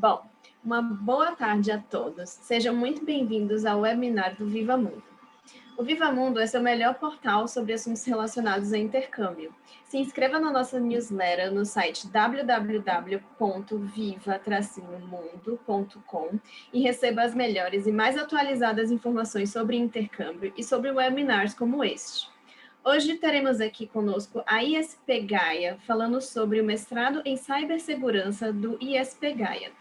Bom, uma boa tarde a todos. Sejam muito bem-vindos ao webinar do Viva Mundo. O Viva Mundo é seu melhor portal sobre assuntos relacionados a intercâmbio. Se inscreva na nossa newsletter no site www.viva-mundo.com e receba as melhores e mais atualizadas informações sobre intercâmbio e sobre webinars como este. Hoje teremos aqui conosco a ISP Gaia, falando sobre o mestrado em cibersegurança do ISP Gaia.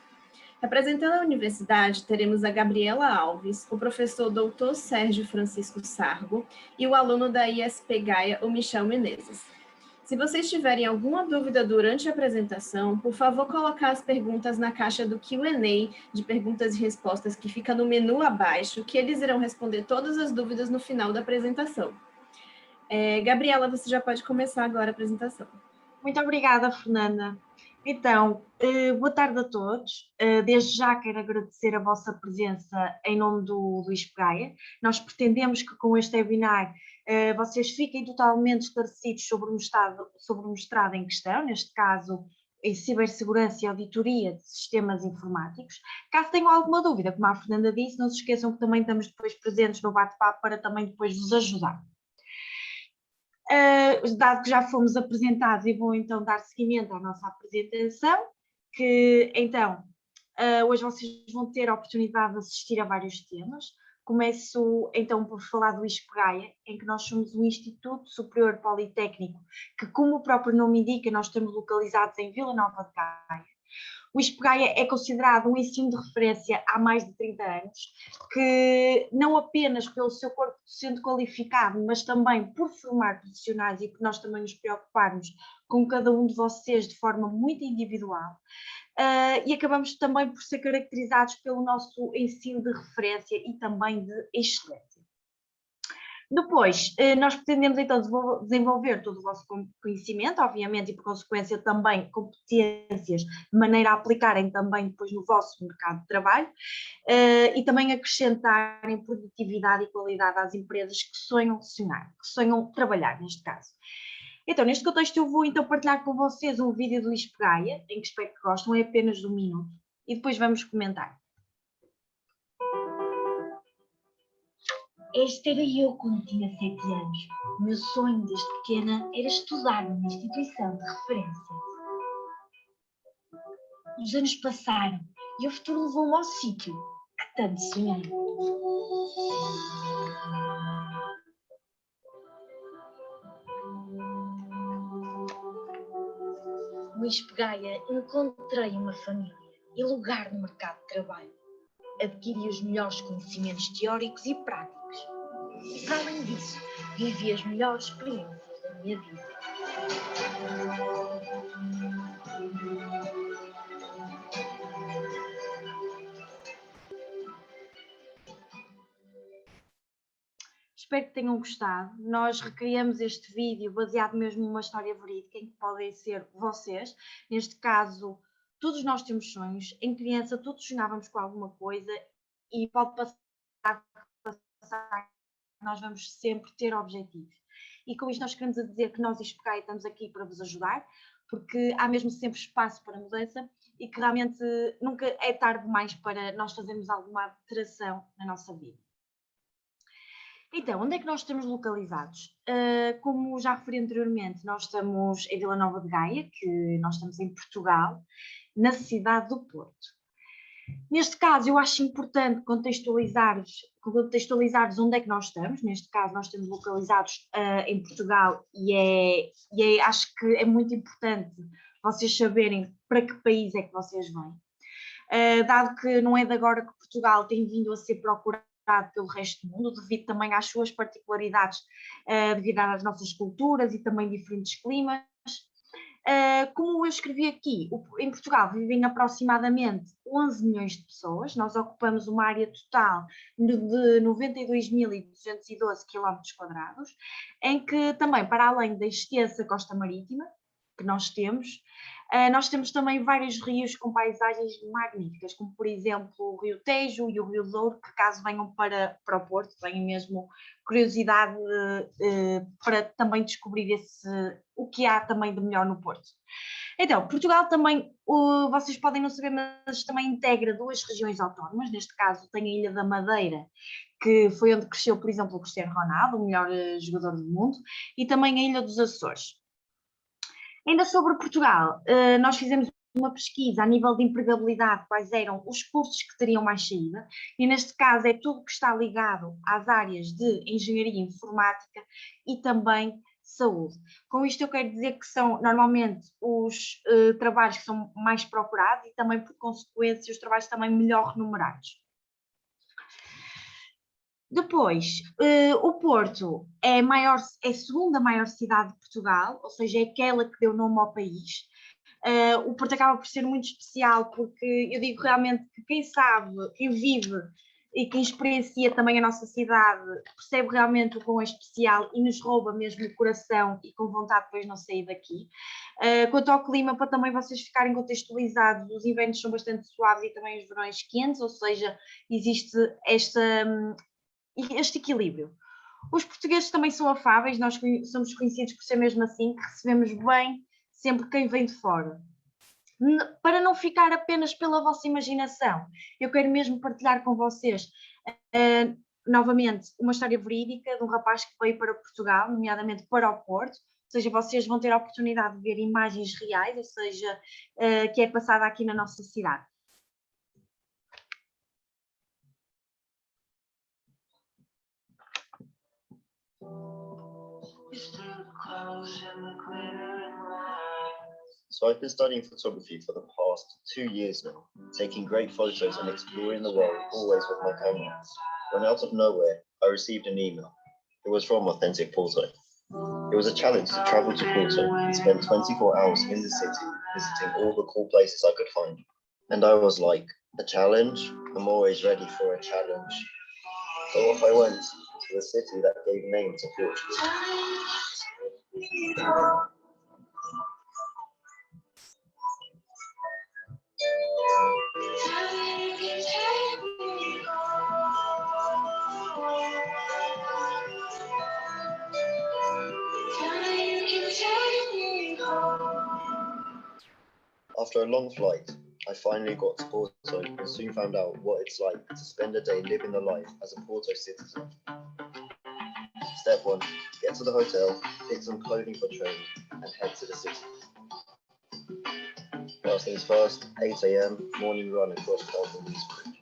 Representando a universidade, teremos a Gabriela Alves, o professor Dr. Sérgio Francisco Sargo e o aluno da ISP Gaia, o Michel Menezes. Se vocês tiverem alguma dúvida durante a apresentação, por favor, colocar as perguntas na caixa do Q&A de perguntas e respostas que fica no menu abaixo, que eles irão responder todas as dúvidas no final da apresentação. Gabriela, você já pode começar agora a apresentação. Muito obrigada, Fernanda. Então, boa tarde a todos. Desde já quero agradecer a vossa presença em nome do ISP Gaia. Nós pretendemos que com este webinar vocês fiquem totalmente esclarecidos sobre o mestrado em questão, neste caso em cibersegurança e auditoria de sistemas informáticos. Caso tenham alguma dúvida, como a Fernanda disse, não se esqueçam que também estamos depois presentes no bate-papo para também depois vos ajudar. Dado que já fomos apresentados, e vou então dar seguimento à nossa apresentação, que então hoje vocês vão ter a oportunidade de assistir a vários temas. Começo então por falar do ISP Gaia, em que nós somos um Instituto Superior Politécnico, que, como o próprio nome indica, nós estamos localizados em Vila Nova de Gaia. O ISP Gaia é considerado um ensino de referência há mais de 30 anos, que não apenas pelo seu corpo docente qualificado, mas também por formar profissionais e por nós também nos preocuparmos com cada um de vocês de forma muito individual. E acabamos também por ser caracterizados pelo nosso ensino de referência e também de excelência. Depois, nós pretendemos então desenvolver todo o vosso conhecimento, obviamente, e por consequência também competências, de maneira a aplicarem também depois no vosso mercado de trabalho, e também acrescentarem produtividade e qualidade às empresas que sonham trabalhar, neste caso. Então, neste contexto eu vou então partilhar com vocês um vídeo do ISP Gaia, em que espero que gostem, é apenas de 1 minuto, e depois vamos comentar. Esta era eu quando tinha 7 anos. O meu sonho desde pequena era estudar numa instituição de referência. Os anos passaram e o futuro levou-me ao sítio que tanto sonhei. No ISP Gaia encontrei uma família e lugar no mercado de trabalho. Adquiri os melhores conhecimentos teóricos e práticos. E, para além disso, vivi as melhores experiências da minha vida. Espero que tenham gostado. Nós recriamos este vídeo baseado mesmo numa história verídica em que podem ser vocês. Neste caso, todos nós temos sonhos. Em criança, todos sonhávamos com alguma coisa e pode passar, nós vamos sempre ter objetivos. E com isto nós queremos dizer que nós, ISP Gaia, estamos aqui para vos ajudar, porque há mesmo sempre espaço para mudança e que realmente nunca é tarde demais para nós fazermos alguma alteração na nossa vida. Então, onde é que nós estamos localizados? Como já referi anteriormente, nós estamos em Vila Nova de Gaia, que nós estamos em Portugal, na cidade do Porto. Neste caso, eu acho importante contextualizar-vos onde é que nós estamos. Neste caso, nós estamos localizados em Portugal e acho que é muito importante vocês saberem para que país é que vocês vêm. Dado que não é de agora que Portugal tem vindo a ser procurado pelo resto do mundo, devido também às suas particularidades, devido às nossas culturas e também diferentes climas. Como eu escrevi aqui, em Portugal vivem aproximadamente 11 milhões de pessoas, nós ocupamos uma área total de 92.212 km², em que também, para além da extensa costa marítima, que nós temos. Nós temos também vários rios com paisagens magníficas, como por exemplo o Rio Tejo e o Rio Douro, que caso venham para o Porto, tenham mesmo curiosidade para também descobrir o que há também de melhor no Porto. Então, Portugal também, vocês podem não saber, mas também integra 2 regiões autónomas, neste caso tem a Ilha da Madeira, que foi onde cresceu, por exemplo, o Cristiano Ronaldo, o melhor jogador do mundo, e também a Ilha dos Açores. Ainda sobre Portugal, nós fizemos uma pesquisa a nível de empregabilidade, quais eram os cursos que teriam mais saída, e neste caso é tudo que está ligado às áreas de engenharia informática e também saúde. Com isto eu quero dizer que são normalmente os trabalhos que são mais procurados e também por consequência os trabalhos também melhor remunerados. Depois, o Porto é a segunda maior cidade de Portugal, ou seja, é aquela que deu nome ao país. O Porto acaba por ser muito especial porque eu digo realmente que quem sabe, quem vive e quem experiencia também a nossa cidade percebe realmente o quão é especial e nos rouba mesmo o coração e com vontade depois não sair daqui. Quanto ao clima, para também vocês ficarem contextualizados, os invernos são bastante suaves e também os verões quentes, ou seja, existe este equilíbrio. Os portugueses também são afáveis, nós somos conhecidos por ser mesmo assim, que recebemos bem sempre quem vem de fora. Para não ficar apenas pela vossa imaginação, eu quero mesmo partilhar com vocês, novamente, uma história verídica de um rapaz que veio para Portugal, nomeadamente para o Porto, ou seja, vocês vão ter a oportunidade de ver imagens reais, ou seja, que é passada aqui na nossa cidade. So I've been studying photography for the past 2 years now, taking great photos and exploring the world, always with my camera. When out of nowhere, I received an email. It was from Authentic Porto. It was a challenge to travel to Porto and spend 24 hours in the city, visiting all the cool places I could find. And I was like, a challenge? I'm always ready for a challenge. So off I went to the city that gave name to Portugal. After a long flight, I finally got to Porto and soon found out what it's like to spend a day living the life as a Porto citizen. Step 1, get to the hotel, pick some clothing for training, and head to the city. First things first, 8 AM, morning run across Golden Lease Bridge.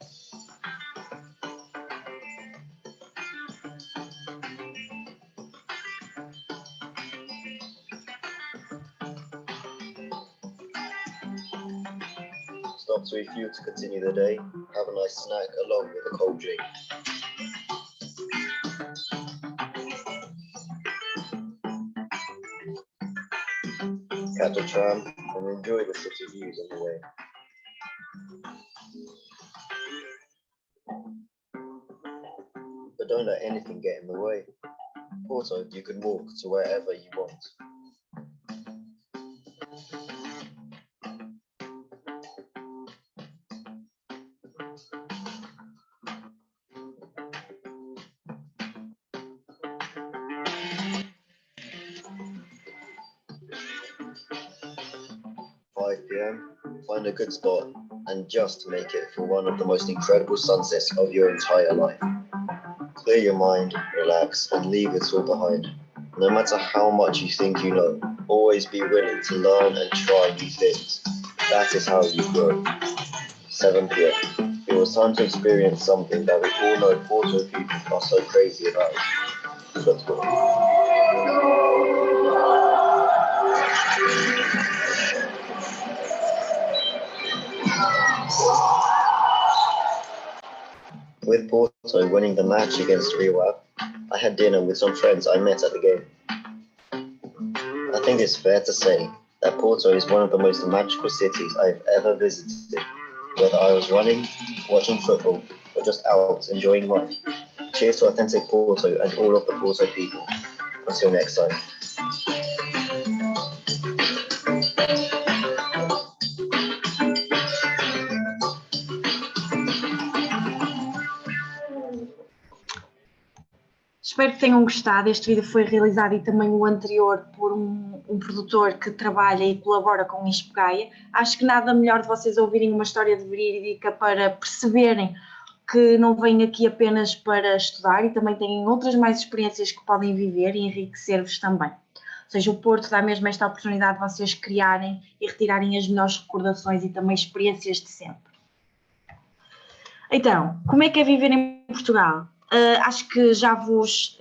Stop to refuel to continue the day, have a nice snack along with a cold drink. Catch a tram and enjoy the city views on the way. But don't let anything get in the way. Porto, you can walk to wherever you want. Find a good spot and just make it for one of the most incredible sunsets of your entire life. Clear your mind, relax, and leave it all behind. No matter how much you think you know, always be willing to learn and try new things. That is how you grow. 7 PM. It was time to experience something that we all know Porto people are so crazy about. Football. With Porto winning the match against Rio Ave, I had dinner with some friends I met at the game. I think it's fair to say that Porto is one of the most magical cities I've ever visited, whether I was running, watching football, or just out enjoying life. Cheers to Authentic Porto and all of the Porto people. Until next time. Espero que tenham gostado. Este vídeo foi realizado e também o anterior por um produtor que trabalha e colabora com o ISP Gaia. Acho que nada melhor de vocês ouvirem uma história de verídica para perceberem que não vêm aqui apenas para estudar e também têm outras mais experiências que podem viver e enriquecer-vos também. Ou seja, o Porto dá mesmo esta oportunidade de vocês criarem e retirarem as melhores recordações e também experiências de sempre. Então, como é que é viver em Portugal? Acho que já vos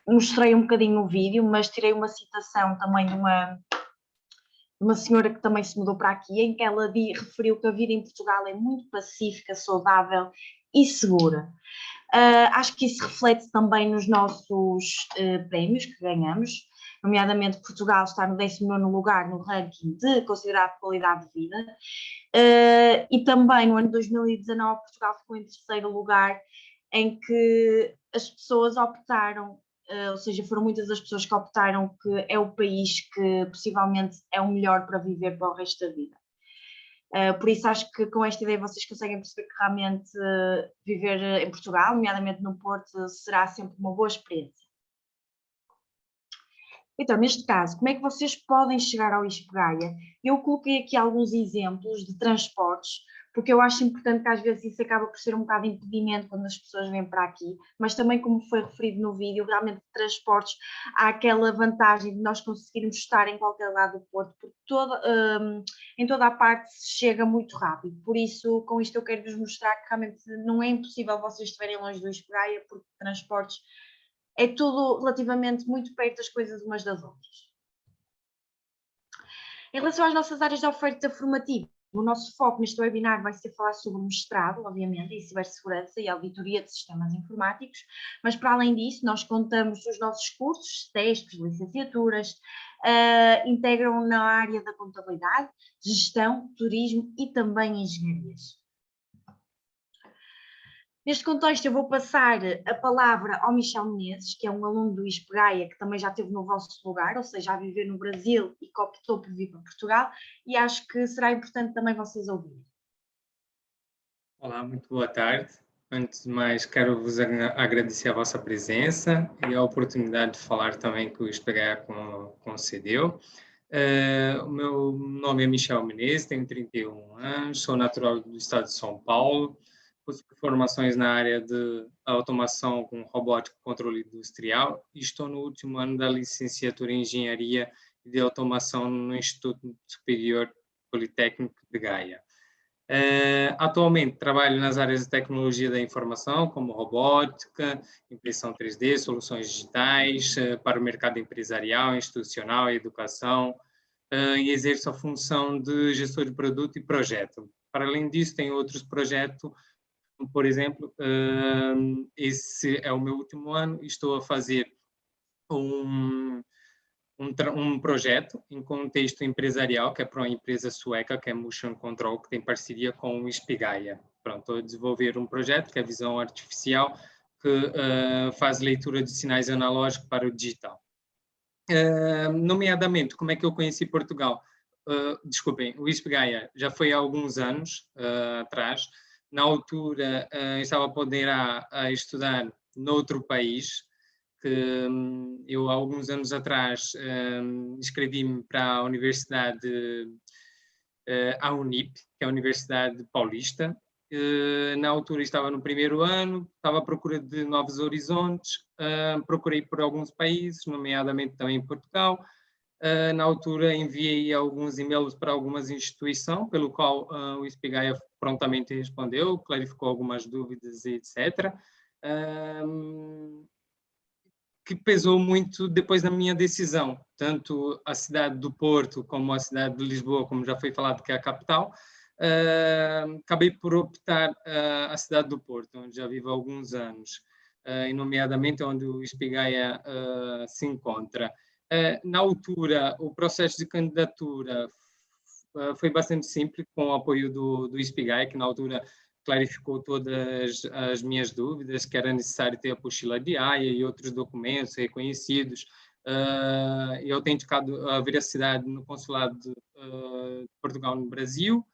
mostrei um bocadinho no vídeo, mas tirei uma citação também de uma senhora que também se mudou para aqui, em que ela referiu que a vida em Portugal é muito pacífica, saudável e segura. Acho que isso reflete também nos nossos prémios que ganhamos, nomeadamente Portugal está no 19º lugar no ranking de considerado qualidade de vida, e também no ano de 2019 Portugal ficou em 3º lugar, em que as pessoas optaram, ou seja, foram muitas as pessoas que optaram que é o país que possivelmente é o melhor para viver para o resto da vida. Por isso acho que com esta ideia vocês conseguem perceber que realmente viver em Portugal, nomeadamente no Porto, será sempre uma boa experiência. Então, neste caso, como é que vocês podem chegar ao ISP Gaia? Eu coloquei aqui alguns exemplos de transportes, porque eu acho importante que às vezes isso acaba por ser um bocado de impedimento quando as pessoas vêm para aqui, mas também como foi referido no vídeo, realmente de transportes há aquela vantagem de nós conseguirmos estar em qualquer lado do Porto, porque em toda a parte se chega muito rápido, por isso com isto eu quero vos mostrar que realmente não é impossível vocês estiverem longe do ISP Gaia, porque transportes é tudo relativamente muito perto das coisas umas das outras. Em relação às nossas áreas de oferta formativa, o nosso foco neste webinar vai ser falar sobre o mestrado, obviamente, em cibersegurança e auditoria de sistemas informáticos, mas para além disso nós contamos os nossos cursos, testes, licenciaturas, integram na área da contabilidade, gestão, turismo e também engenharias. Neste contexto, eu vou passar a palavra ao Michel Menezes, que é um aluno do ISP Gaia, que também já esteve no vosso lugar, ou seja, a viver no Brasil e que optou por vir para Portugal, e acho que será importante também vocês ouvirem. Olá, muito boa tarde. Antes de mais, quero vos agradecer a vossa presença e a oportunidade de falar também que o ISP Gaia concedeu. O meu nome é Michel Menezes, tenho 31 anos, sou natural do estado de São Paulo, possui formações na área de automação com robótica e controle industrial e estou no último ano da licenciatura em Engenharia e de Automação no Instituto Superior Politécnico de Gaia. Atualmente trabalho nas áreas de tecnologia da informação, como robótica, impressão 3D, soluções digitais, para o mercado empresarial, institucional e educação, e exerço a função de gestor de produto e projeto. Para além disso, tenho outros projetos, por exemplo, esse é o meu último ano, estou a fazer um projeto em contexto empresarial, que é para uma empresa sueca, que é Motion Control, que tem parceria com o ISP Gaia. Pronto, estou a desenvolver um projeto que é visão artificial, que faz leitura de sinais analógicos para o digital. Nomeadamente, como é que eu conheci Portugal? Desculpem, o ISP Gaia já foi há alguns anos atrás. Na altura, eu estava a poder estudar noutro país, que eu, há alguns anos atrás, inscrevi-me para a Universidade, a Unip, que é a Universidade Paulista. Na altura estava no primeiro ano, estava à procura de novos horizontes, procurei por alguns países, nomeadamente também em Portugal. Na altura enviei alguns e-mails para algumas instituições, pelo qual o ISP Gaia prontamente respondeu, clarificou algumas dúvidas, etc. Que pesou muito depois da minha decisão, tanto a cidade do Porto como a cidade de Lisboa, como já foi falado, que é a capital. Acabei por optar a cidade do Porto, onde já vivo há alguns anos, e nomeadamente onde o ISP Gaia se encontra. Na altura, o processo de candidatura foi bastante simples, com o apoio do ISP Gaia, que na altura clarificou todas as minhas dúvidas, que era necessário ter a apostila de AIA e outros documentos reconhecidos, e autenticado a veracidade no consulado de Portugal no Brasil.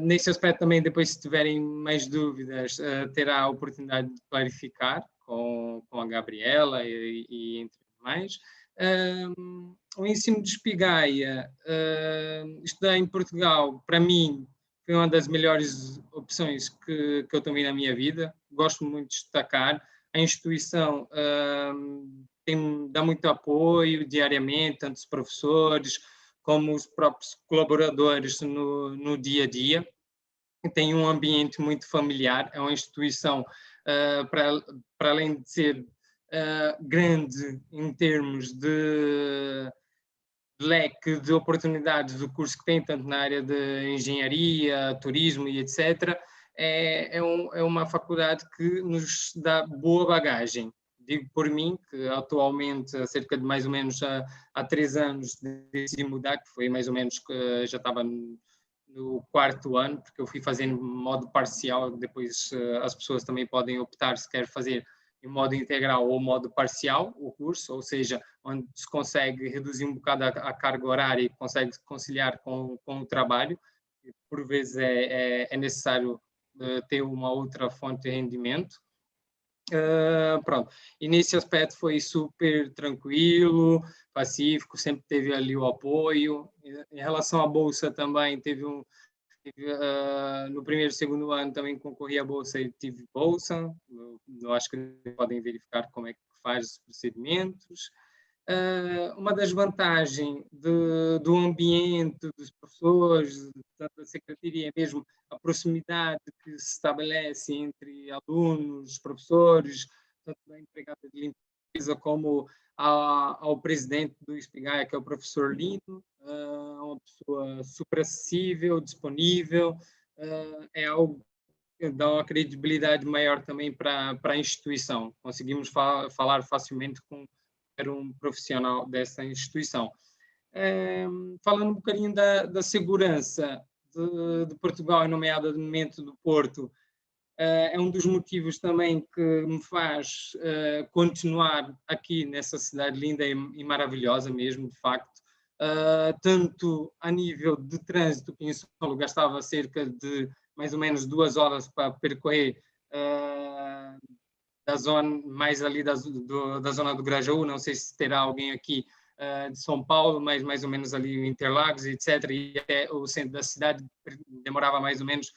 Nesse aspecto também, depois, se tiverem mais dúvidas, terá a oportunidade de clarificar com a Gabriela e entre mais. O ensino de Espigaia, estudar em Portugal, para mim, foi uma das melhores opções que eu tomei na minha vida. Gosto muito de destacar. A instituição dá muito apoio diariamente, tanto os professores como os próprios colaboradores no dia a dia. Tem um ambiente muito familiar, é uma instituição, para além de ser grande em termos de leque de oportunidades do curso que tem, tanto na área de engenharia, turismo e etc., é uma faculdade que nos dá boa bagagem. Digo por mim, que atualmente, há cerca de mais ou menos há 3 anos, decidi mudar, que foi mais ou menos que já estava no 4º ano, porque eu fui fazendo modo parcial, depois as pessoas também podem optar se quer fazer em modo integral ou modo parcial o curso, ou seja, onde se consegue reduzir um bocado a carga horária e consegue conciliar com o trabalho. Por vezes é necessário ter uma outra fonte de rendimento. Pronto, e nesse aspecto foi super tranquilo, pacífico, sempre teve ali o apoio. Em relação à bolsa também, no primeiro e segundo ano também concorri à bolsa e tive bolsa. Eu acho que podem verificar como é que faz os procedimentos. Uma das vantagens do ambiente, dos professores, da secretaria, é mesmo a proximidade que se estabelece entre alunos, professores, tanto da empregada de limpeza como ao presidente do Espigaia, que é o professor Lino, uma pessoa super acessível, disponível, é algo que dá uma credibilidade maior também para a instituição. Conseguimos falar facilmente com um profissional dessa instituição. Falando um bocadinho da segurança de Portugal, e nomeadamente do Porto, é um dos motivos também que me faz continuar aqui nessa cidade linda e maravilhosa mesmo, de facto, tanto a nível de trânsito, que em São Paulo gastava cerca de mais ou menos 2 horas para percorrer da zona, mais ali da zona do Grajaú, não sei se terá alguém aqui de São Paulo, mas mais ou menos ali Interlagos, etc., e até o centro da cidade demorava mais ou menos,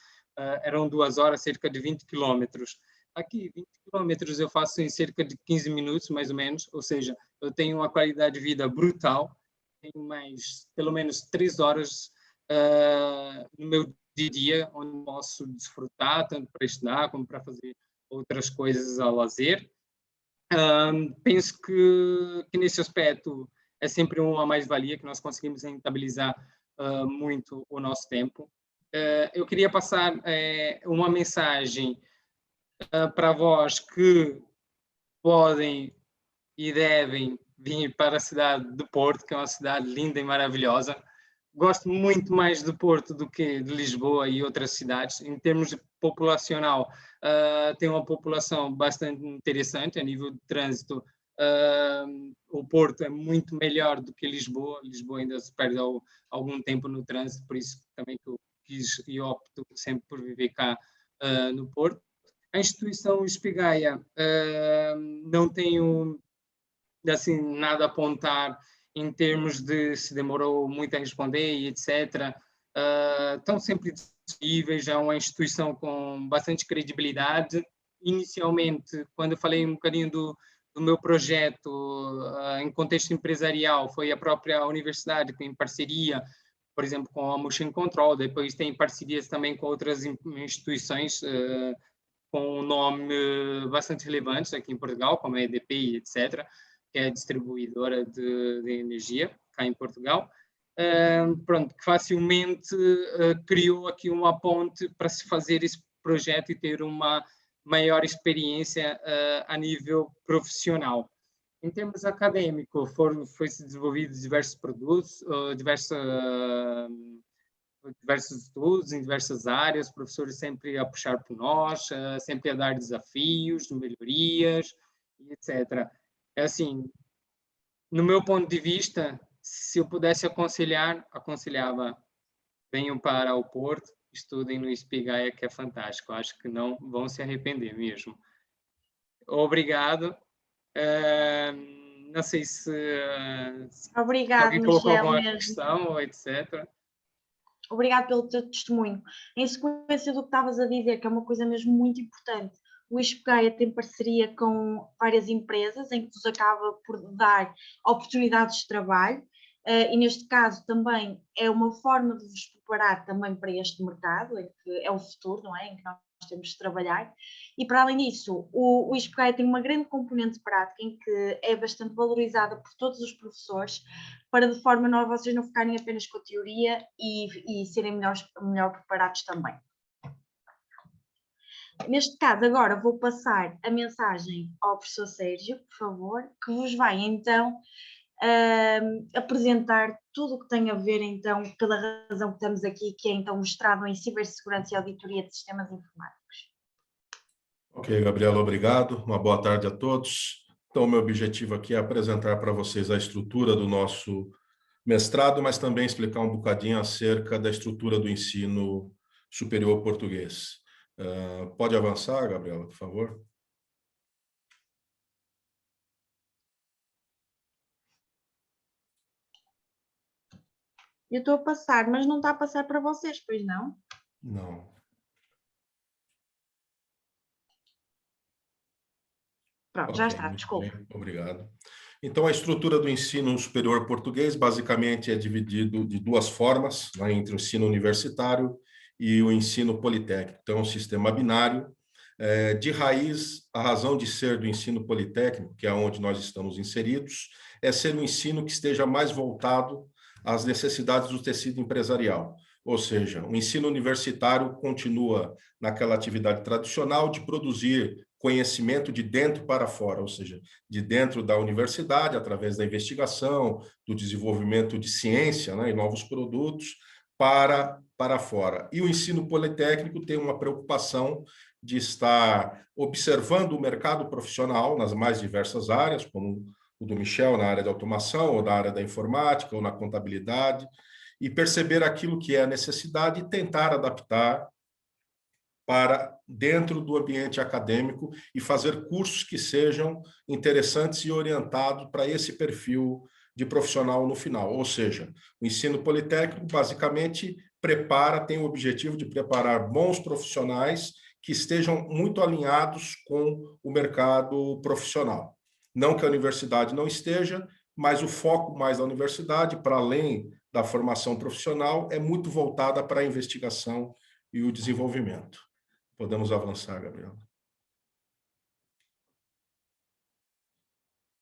eram 2 horas, cerca de 20 quilômetros. Aqui, 20 quilômetros eu faço em cerca de 15 minutos, mais ou menos, ou seja, eu tenho uma qualidade de vida brutal, tenho mais, pelo menos 3 horas no meu dia a dia, onde posso desfrutar, tanto para estudar como para fazer outras coisas ao lazer. Penso que nesse aspecto é sempre uma mais-valia, que nós conseguimos rentabilizar muito o nosso tempo. Eu queria passar uma mensagem para vós que podem e devem vir para a cidade de Porto, que é uma cidade linda e maravilhosa. Gosto muito mais de Porto do que de Lisboa e outras cidades. Em termos populacional, tem uma população bastante interessante a nível de trânsito. O Porto é muito melhor do que Lisboa. Lisboa ainda se perde algum tempo no trânsito, por isso também que eu quis e opto sempre por viver cá no Porto. A instituição Espigaia não tenho assim nada a apontar em termos de se demorou muito a responder e etc. Estão sempre disponíveis, é uma instituição com bastante credibilidade. Inicialmente, quando eu falei um bocadinho do meu projeto em contexto empresarial, foi a própria universidade em parceria, por exemplo, com a Motion Control, depois tem parcerias também com outras instituições com um nome bastante relevantes aqui em Portugal, como a EDP e etc., que é a distribuidora de energia cá em Portugal. Pronto, que facilmente criou aqui uma ponte para se fazer esse projeto e ter uma maior experiência a nível profissional. Em termos acadêmicos, foi-se desenvolvidos diversos produtos, diversos estudos em diversas áreas, professores sempre a puxar por nós, sempre a dar desafios, melhorias, etc. É assim, no meu ponto de vista, se eu pudesse aconselhar, aconselhava: venham para o Porto, estudem no ISP Gaia, que é fantástico. Acho que não vão se arrepender mesmo. Obrigado. Não sei se Obrigado, alguém colocou Michel, alguma mesmo. questão ou etc. Obrigado pelo teu testemunho. Em sequência do que estavas a dizer, que é uma coisa mesmo muito importante, o ISP Gaia tem parceria com várias empresas em que vos acaba por dar oportunidades de trabalho, e neste caso também é uma forma de vos preparar também para este mercado, em que é o futuro, não é? Em que nós temos de trabalhar. E para além disso, o ISP Gaia tem uma grande componente prática em que é bastante valorizada por todos os professores, para de forma a vocês não ficarem apenas com a teoria e serem melhor preparados também. Neste caso, agora vou passar a mensagem ao professor Sérgio, por favor, que vos vai então apresentar tudo o que tem a ver então pela razão que estamos aqui, que é então mestrado em cibersegurança e auditoria de sistemas informáticos. Ok, Gabriela, obrigado. Uma boa tarde a todos. Então, o meu objetivo aqui é apresentar para vocês a estrutura do nosso mestrado, mas também explicar um bocadinho acerca da estrutura do ensino superior português. Pode avançar, Gabriela, por favor? Eu estou a passar, mas não está a passar para vocês, pois não? Não. Pronto, Okay, já está, desculpa. bem, obrigado. Então, a estrutura do ensino superior português basicamente é dividido de duas formas, né, entre o ensino universitário e o ensino politécnico. Então, é um sistema binário. De raiz, a razão de ser do ensino politécnico, que é onde nós estamos inseridos, é ser um ensino que esteja mais voltado às necessidades do tecido empresarial. Ou seja, o ensino universitário continua naquela atividade tradicional de produzir conhecimento de dentro para fora, ou seja, de dentro da universidade, através da investigação, do desenvolvimento de ciência, né, e novos produtos, para fora. E o ensino politécnico tem uma preocupação de estar observando o mercado profissional nas mais diversas áreas, como o do Michel, na área de automação, ou na área da informática, ou na contabilidade, e perceber aquilo que é a necessidade e tentar adaptar para dentro do ambiente acadêmico e fazer cursos que sejam interessantes e orientados para esse perfil de profissional no final. Ou seja, o ensino politécnico basicamente tem o objetivo de preparar bons profissionais que estejam muito alinhados com o mercado profissional. Não que a universidade não esteja, mas o foco mais da universidade, para além da formação profissional, é muito voltada para a investigação e o desenvolvimento. Podemos avançar, Gabriel.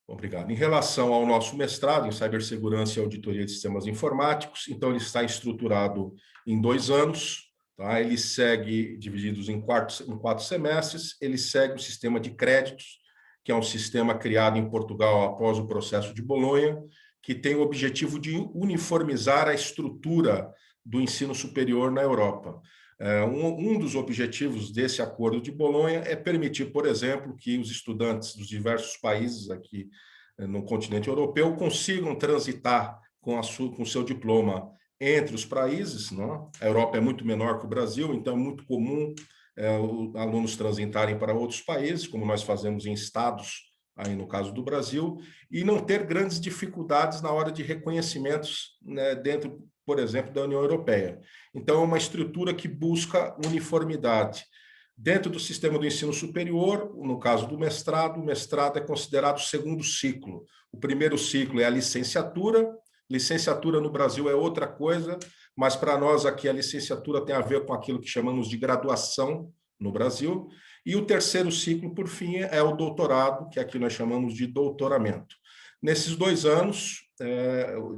Obrigado. Em relação ao nosso mestrado em cibersegurança e auditoria de sistemas informáticos, então ele está estruturado em 2 anos, tá? Ele segue divididos em 4 semestres, ele segue o sistema de créditos, que é um sistema criado em Portugal após o processo de Bolonha, que tem o objetivo de uniformizar a estrutura do ensino superior na Europa. Um dos objetivos desse acordo de Bolonha é permitir, por exemplo, que os estudantes dos diversos países aqui no continente europeu consigam transitar com o seu diploma entre os países, não? A Europa é muito menor que o Brasil, então é muito comum os alunos transitarem para outros países, como nós fazemos em estados, aí no caso do Brasil, e não ter grandes dificuldades na hora de reconhecimentos, né, dentro, por exemplo, da União Europeia. Então, é uma estrutura que busca uniformidade. Dentro do sistema do ensino superior, no caso do mestrado, o mestrado é considerado o segundo ciclo. O primeiro ciclo é a licenciatura. Licenciatura no Brasil é outra coisa, mas para nós aqui a licenciatura tem a ver com aquilo que chamamos de graduação no Brasil. E o terceiro ciclo, por fim, é o doutorado, que aqui nós chamamos de doutoramento. Nesses 2 anos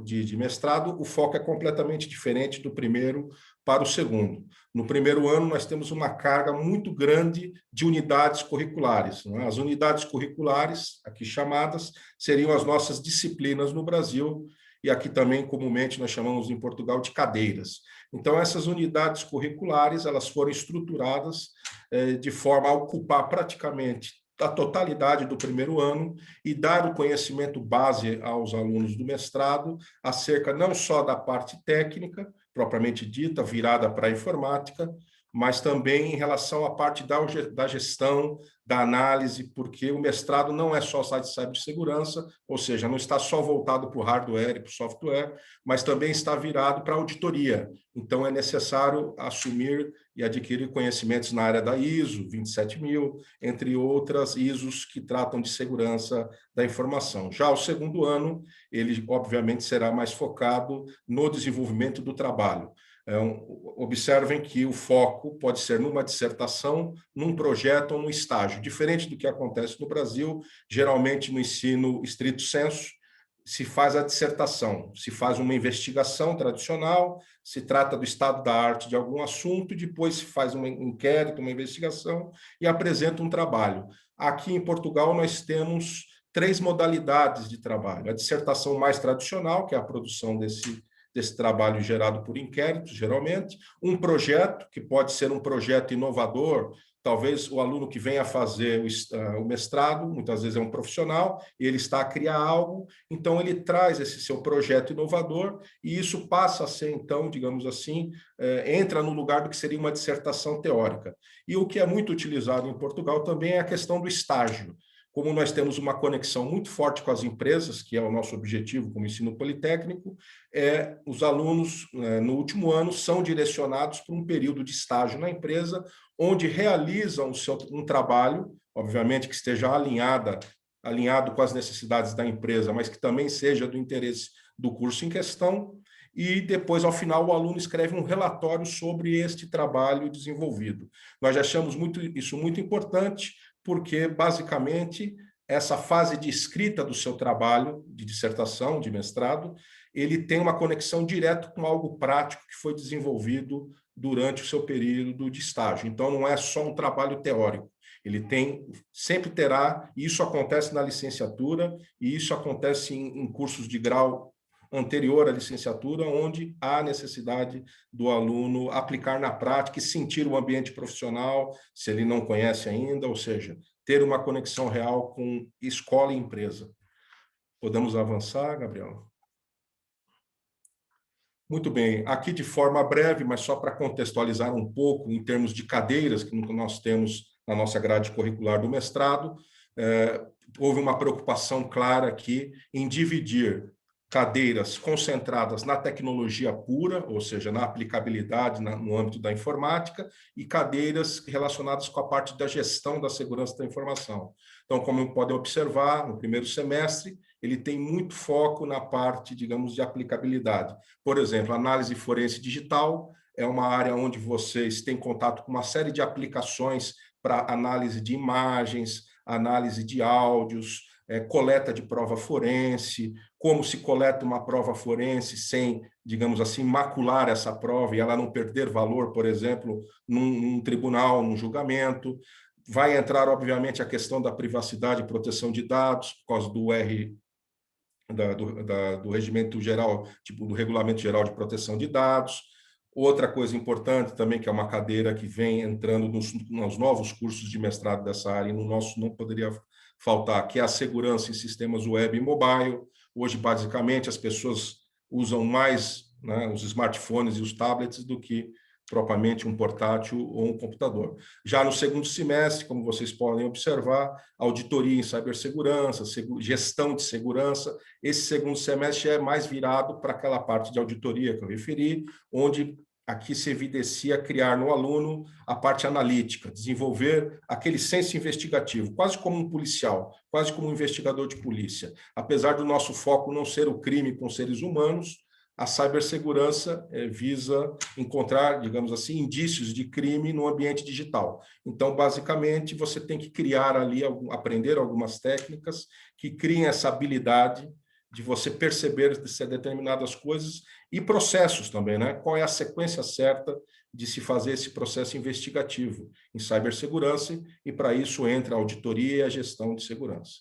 de mestrado, o foco é completamente diferente do primeiro para o segundo. No primeiro ano, nós temos uma carga muito grande de unidades curriculares. Não é? As unidades curriculares, aqui chamadas, seriam as nossas disciplinas no Brasil, e aqui também, comumente, nós chamamos em Portugal de cadeiras. Então, essas unidades curriculares, elas foram estruturadas de forma a ocupar praticamente a totalidade do primeiro ano e dar o conhecimento base aos alunos do mestrado acerca não só da parte técnica, propriamente dita, virada para a informática, mas também em relação à parte da gestão, da análise, porque o mestrado não é só site de cibersegurança, ou seja, não está só voltado para o hardware e para o software, mas também está virado para a auditoria. Então, é necessário assumir e adquirir conhecimentos na área da ISO 27000, entre outras ISOs que tratam de segurança da informação. Já o segundo ano, ele, obviamente, será mais focado no desenvolvimento do trabalho. Observem que o foco pode ser numa dissertação, num projeto ou num estágio. Diferente do que acontece no Brasil, geralmente no ensino estrito sensu, se faz a dissertação, se faz uma investigação tradicional, se trata do estado da arte de algum assunto, depois se faz um inquérito, uma investigação e apresenta um trabalho. Aqui em Portugal nós temos 3 modalidades de trabalho. A dissertação mais tradicional, que é a produção desse trabalho gerado por inquéritos, geralmente, um projeto, que pode ser um projeto inovador, talvez o aluno que venha fazer o mestrado, muitas vezes é um profissional, e ele está a criar algo, então ele traz esse seu projeto inovador, e isso passa a ser, então, digamos assim, entra no lugar do que seria uma dissertação teórica. E o que é muito utilizado em Portugal também é a questão do estágio. Como nós temos uma conexão muito forte com as empresas, que é o nosso objetivo como ensino politécnico, os alunos, no último ano, são direcionados para um período de estágio na empresa, onde realizam um trabalho, obviamente que esteja alinhado com as necessidades da empresa, mas que também seja do interesse do curso em questão, e depois, ao final, o aluno escreve um relatório sobre este trabalho desenvolvido. Nós achamos isso muito importante, porque, basicamente, essa fase de escrita do seu trabalho, de dissertação, de mestrado, ele tem uma conexão direta com algo prático que foi desenvolvido durante o seu período de estágio. Então, não é só um trabalho teórico. Ele sempre terá, e isso acontece na licenciatura, e isso acontece em cursos de grau anterior à licenciatura, onde há necessidade do aluno aplicar na prática e sentir o ambiente profissional, se ele não conhece ainda, ou seja, ter uma conexão real com escola e empresa. Podemos avançar, Gabriel? Muito bem, aqui de forma breve, mas só para contextualizar um pouco em termos de cadeiras que nós temos na nossa grade curricular do mestrado, houve uma preocupação clara aqui em dividir cadeiras concentradas na tecnologia pura, ou seja, na aplicabilidade no âmbito da informática, e cadeiras relacionadas com a parte da gestão da segurança da informação. Então, como podem observar, no primeiro semestre, ele tem muito foco na parte, digamos, de aplicabilidade. Por exemplo, análise forense digital é uma área onde vocês têm contato com uma série de aplicações para análise de imagens, análise de áudios, coleta de prova forense, como se coleta uma prova forense sem, digamos assim, macular essa prova e ela não perder valor, por exemplo, num tribunal, num julgamento. Vai entrar, obviamente, a questão da privacidade e proteção de dados, por causa do regimento geral, tipo do Regulamento Geral de Proteção de Dados. Outra coisa importante também, que é uma cadeira que vem entrando nos novos cursos de mestrado dessa área, e no nosso não poderia faltar, que é a segurança em sistemas web e mobile. Hoje, basicamente, as pessoas usam mais, né, os smartphones e os tablets do que propriamente um portátil ou um computador. Já no segundo semestre, como vocês podem observar, auditoria em cibersegurança, gestão de segurança. Esse segundo semestre é mais virado para aquela parte de auditoria que eu referi, onde aqui se evidencia criar no aluno a parte analítica, desenvolver aquele senso investigativo, quase como um policial, quase como um investigador de polícia. Apesar do nosso foco não ser o crime com seres humanos, a cibersegurança visa encontrar, digamos assim, indícios de crime no ambiente digital. Então, basicamente, você tem que criar ali, aprender algumas técnicas que criem essa habilidade de você perceber determinadas coisas e processos também, né? Qual é a sequência certa de se fazer esse processo investigativo em cibersegurança, e para isso entra a auditoria e a gestão de segurança.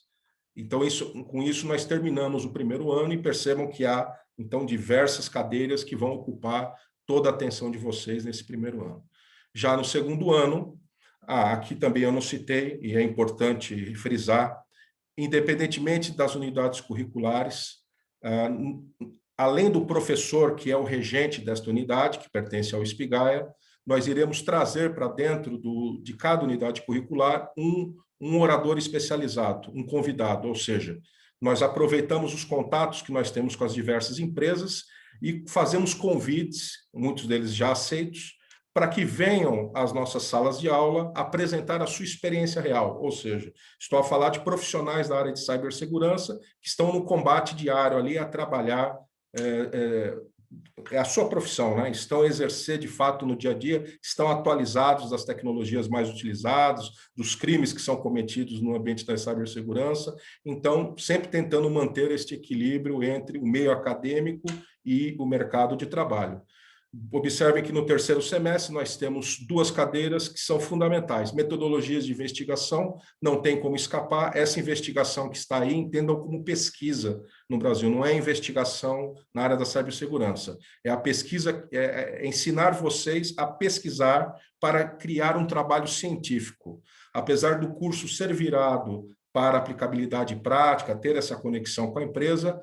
Então, com isso, nós terminamos o primeiro ano e percebam que há, então, diversas cadeiras que vão ocupar toda a atenção de vocês nesse primeiro ano. Já no segundo ano, aqui também eu não citei, e é importante frisar, independentemente das unidades curriculares, além do professor, que é o regente desta unidade, que pertence ao Espigaia, nós iremos trazer para dentro de cada unidade curricular um orador especializado, um convidado, ou seja, nós aproveitamos os contatos que nós temos com as diversas empresas e fazemos convites, muitos deles já aceitos, para que venham às nossas salas de aula apresentar a sua experiência real, ou seja, estou a falar de profissionais da área de cibersegurança que estão no combate diário ali a trabalhar, é a sua profissão, né? Estão a exercer de fato no dia a dia, estão atualizados das tecnologias mais utilizadas, dos crimes que são cometidos no ambiente da cibersegurança, então sempre tentando manter este equilíbrio entre o meio acadêmico e o mercado de trabalho. Observem que no terceiro semestre nós temos 2 cadeiras que são fundamentais. Metodologias de investigação, não tem como escapar. Essa investigação que está aí, entendam como pesquisa no Brasil, não é investigação na área da cibersegurança. É a pesquisa, é ensinar vocês a pesquisar para criar um trabalho científico. Apesar do curso ser para aplicabilidade prática, ter essa conexão com a empresa,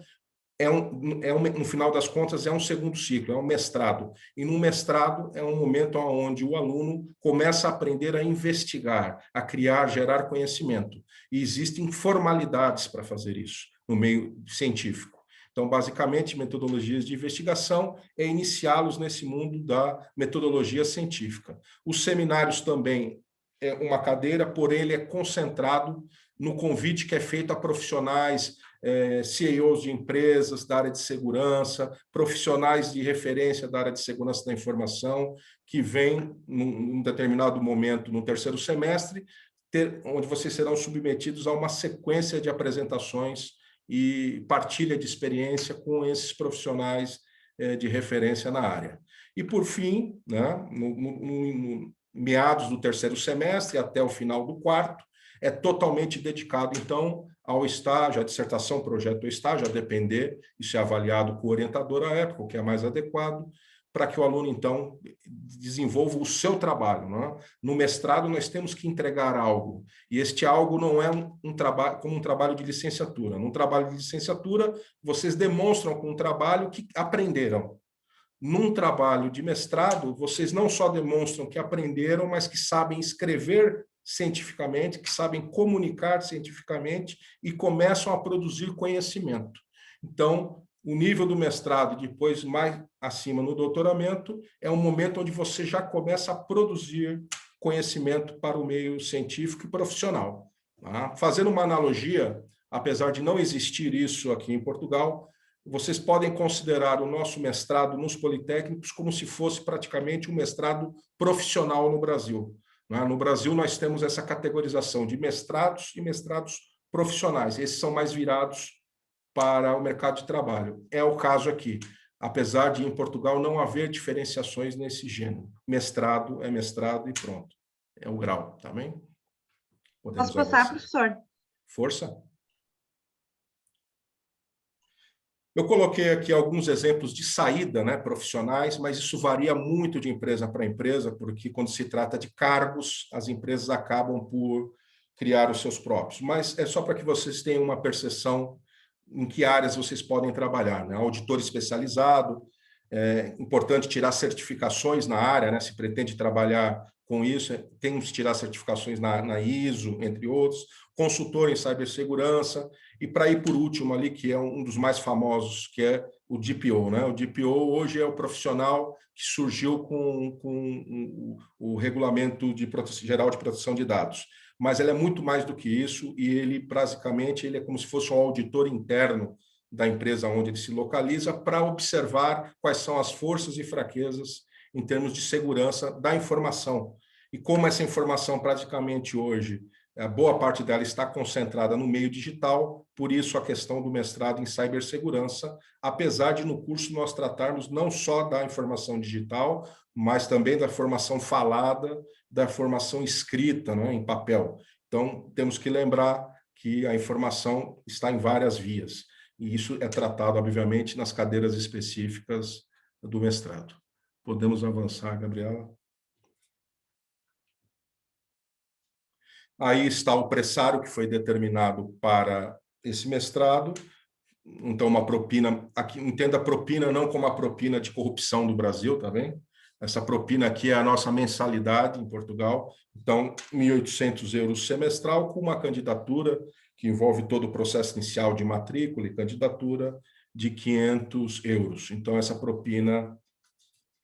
no final das contas, é um segundo ciclo, é um mestrado. E no mestrado é um momento onde o aluno começa a aprender a investigar, a criar, gerar conhecimento. E existem formalidades para fazer isso no meio científico. Então, basicamente, metodologias de investigação é iniciá-los nesse mundo da metodologia científica. Os seminários também é uma cadeira, porém ele é concentrado no convite que é feito a profissionais, CEOs de empresas da área de segurança, profissionais de referência da área de segurança da informação, que vêm, num determinado momento, no terceiro semestre, onde vocês serão submetidos a uma sequência de apresentações e partilha de experiência com esses profissionais de referência na área. E, por fim, né, no meados do terceiro semestre até o final do quarto, é totalmente dedicado, então, ao estágio, à dissertação, projeto ou estágio, a depender, isso é avaliado com o orientador à época, o que é mais adequado, para que o aluno, então, desenvolva o seu trabalho. Né? No mestrado, nós temos que entregar algo, e este algo não é um trabalho como um trabalho de licenciatura. Num trabalho de licenciatura, vocês demonstram com um trabalho que aprenderam. Num trabalho de mestrado, vocês não só demonstram que aprenderam, mas que sabem escrever cientificamente, que sabem comunicar cientificamente e começam a produzir conhecimento. Então, o nível do mestrado, depois mais acima no doutoramento, é um momento onde você já começa a produzir conhecimento para o meio científico e profissional. Tá? Fazendo uma analogia, apesar de não existir isso aqui em Portugal, vocês podem considerar o nosso mestrado nos politécnicos como se fosse praticamente um mestrado profissional no Brasil. No Brasil, nós temos essa categorização de mestrados e mestrados profissionais. Esses são mais virados para o mercado de trabalho. É o caso aqui, apesar de em Portugal não haver diferenciações nesse gênero. Mestrado é mestrado e pronto. É o grau, tá bem? Posso passar, professor? Força. Eu coloquei aqui alguns exemplos de saída, né, profissionais, mas isso varia muito de empresa para empresa, porque quando se trata de cargos, as empresas acabam por criar os seus próprios. Mas é só para que vocês tenham uma percepção em que áreas vocês podem trabalhar. Né? Auditor especializado, é importante tirar certificações na área, né? Se pretende trabalhar com isso, tem que tirar certificações na ISO, entre outros, consultor em cibersegurança, e para ir por último ali, que é um dos mais famosos, que é o DPO. Né? O DPO hoje é o profissional que surgiu com o Regulamento Geral de Proteção de Dados, mas ele é muito mais do que isso, e ele, basicamente, ele é como se fosse um auditor interno da empresa onde ele se localiza, para observar quais são as forças e fraquezas em termos de segurança da informação. E como essa informação, praticamente hoje, a boa parte dela está concentrada no meio digital, por isso a questão do mestrado em cibersegurança, apesar de no curso nós tratarmos não só da informação digital, mas também da informação falada, da informação escrita, né, em papel. Então, temos que lembrar que a informação está em várias vias, e isso é tratado, obviamente, nas cadeiras específicas do mestrado. Podemos avançar, Gabriela? Aí está o pressário que foi determinado para esse mestrado. então uma propina, aqui, entenda a propina não como a propina de corrupção do Brasil, tá bem? Essa propina aqui é a nossa mensalidade em Portugal, então 1.800 euros semestral com uma candidatura que envolve todo o processo inicial de matrícula e candidatura de 500 euros. Então essa propina